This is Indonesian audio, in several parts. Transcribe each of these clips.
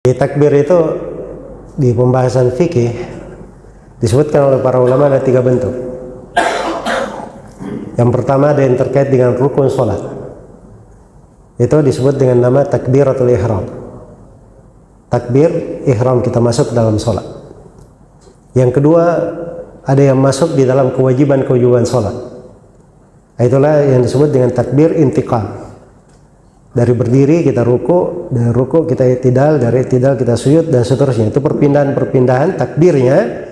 Di takbir itu di pembahasan fikih disebutkan oleh para ulama ada 3 bentuk. Yang pertama ada yang terkait dengan rukun sholat. Itu disebut dengan nama takbiratul ihram. Takbir ihram kita masuk dalam sholat. Yang kedua ada yang masuk di dalam kewajiban-kewajiban sholat. Itulah yang disebut dengan takbir intiqal. Dari berdiri kita ruku, dari ruku kita i'tidal, dari i'tidal kita sujud dan seterusnya. Itu perpindahan-perpindahan takbirnya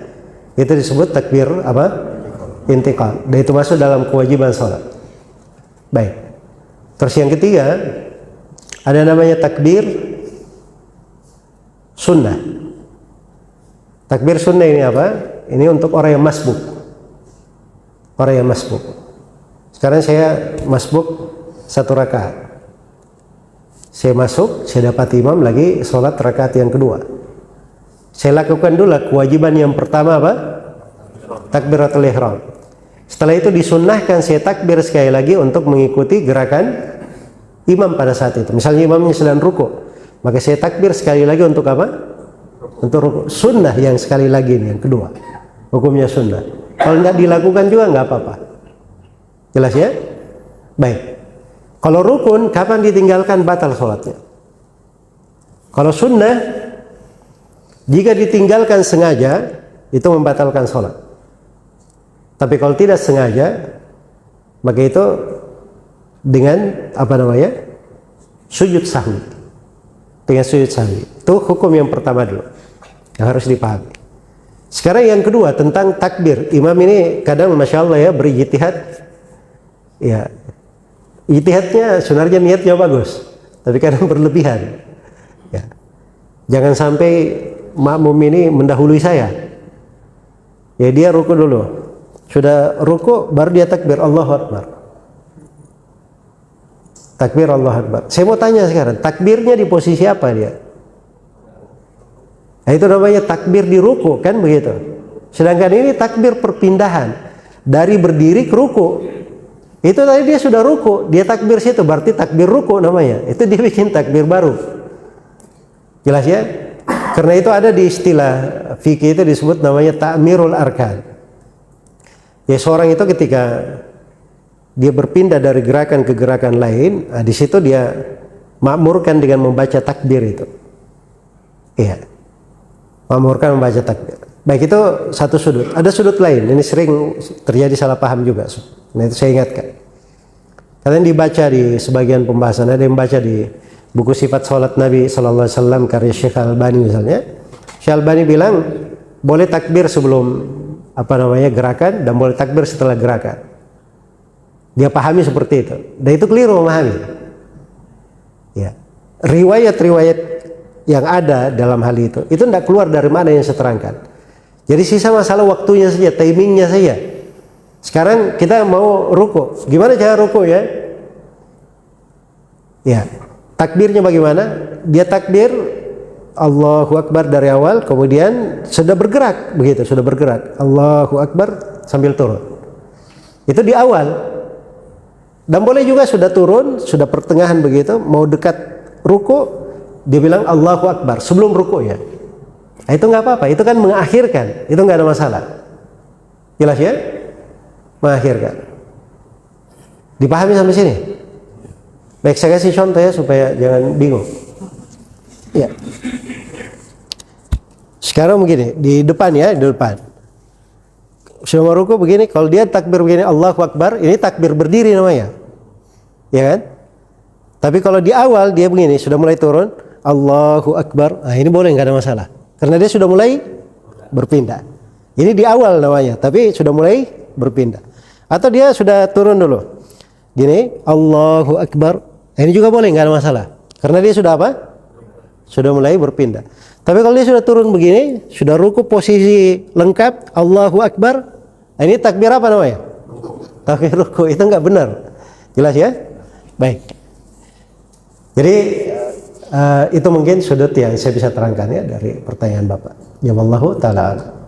itu disebut takbir apa? Intiqal. Dan itu masuk dalam kewajiban sholat. Baik. Terus yang ketiga ada namanya takbir sunnah. Takbir sunnah ini apa? Ini untuk orang yang masbuk. Orang yang masbuk. Sekarang saya masbuk 1 rakaat. Saya masuk, saya dapat imam lagi sholat rakaat yang kedua. Saya lakukan dulu kewajiban yang pertama apa? Takbiratul ihram. Setelah itu disunnahkan saya takbir sekali lagi untuk mengikuti gerakan imam pada saat itu. Misalnya imamnya sedang ruku, maka saya takbir sekali lagi untuk apa? Untuk ruku. Sunnah yang sekali lagi ini, yang kedua. Hukumnya sunnah. Kalau tidak dilakukan juga nggak apa-apa. Jelas ya? Baik. Kalau rukun, kapan ditinggalkan batal sholatnya? Kalau sunnah, jika ditinggalkan sengaja, itu membatalkan sholat. Tapi kalau tidak sengaja, maka itu dengan apa namanya? Sujud sahwi. Dengan sujud sahwi. Itu hukum yang pertama dulu, yang harus dipahami. Sekarang yang kedua tentang takbir. Imam ini kadang masya Allah ya berijtihad. Ya. Ijtihadnya sebenarnya niatnya bagus, tapi kadang berlebihan. Ya. Jangan sampai makmum ini mendahului saya. Ya dia ruku dulu. Sudah ruku baru dia takbir Allahu Akbar. Takbir Allahu Akbar. Saya mau tanya sekarang, takbirnya di posisi apa dia? Nah, itu namanya takbir di ruku kan begitu. Sedangkan ini takbir perpindahan dari berdiri ke ruku. Itu tadi dia sudah ruku, dia takbir situ, berarti takbir ruku namanya. Itu dia bikin takbir baru. Jelas ya? Karena itu ada di istilah fikih itu disebut namanya ta'mirul arkan. Ya seorang itu ketika dia berpindah dari gerakan ke gerakan lain, nah, di situ dia makmurkan dengan membaca takbir itu. Iya. Makmurkan membaca takbir. Baik, itu satu sudut. Ada sudut lain, ini sering terjadi salah paham juga. Nah itu saya ingatkan. Kalian dibaca di sebagian pembahasan, ada yang baca di buku sifat sholat Nabi SAW karya Syekh Al-Albani misalnya. Syekh Al-Albani bilang boleh takbir sebelum apa namanya gerakan dan boleh takbir setelah gerakan. Dia pahami seperti itu. Dan itu keliru memahami. Ya. Riwayat-riwayat yang ada dalam hal itu tidak keluar dari mana yang saya terangkan. Jadi sisa masalah waktunya saja, timingnya saja. Sekarang kita mau ruku. Gimana cara ruku ya? Ya, takbirnya bagaimana? Dia takbir Allahu Akbar dari awal, kemudian sudah bergerak, begitu, sudah bergerak. Allahu Akbar sambil turun. Itu di awal. Dan boleh juga sudah turun, sudah pertengahan begitu, mau dekat ruku, dia bilang Allahu Akbar sebelum ruku ya. Nah, itu nggak apa-apa, itu kan mengakhirkan, itu nggak ada masalah. Jelas ya? Mengakhirkan. Dipahami sampai sini? Baik, saya kasih contoh ya supaya jangan bingung. Ya. Sekarang begini, di depan ya, di depan. Sudah mau ruku begini, kalau dia takbir begini Allahu Akbar, ini takbir berdiri namanya. Ya kan? Tapi kalau di awal dia begini, sudah mulai turun Allahu Akbar, nah ini boleh, nggak ada masalah. Karena dia sudah mulai berpindah. Ini di awal namanya, tapi sudah mulai berpindah. Atau dia sudah turun dulu. Gini, Allahu Akbar. Ini juga boleh, nggak ada masalah. Karena dia sudah apa? Sudah mulai berpindah. Tapi kalau dia sudah turun begini, sudah ruku posisi lengkap, Allahu Akbar. Ini takbir apa namanya? Takbir ruku. Itu nggak benar. Jelas ya? Baik. Jadi itu mungkin sudut yang saya bisa terangkan ya dari pertanyaan Bapak. Ya wallahu ta'ala.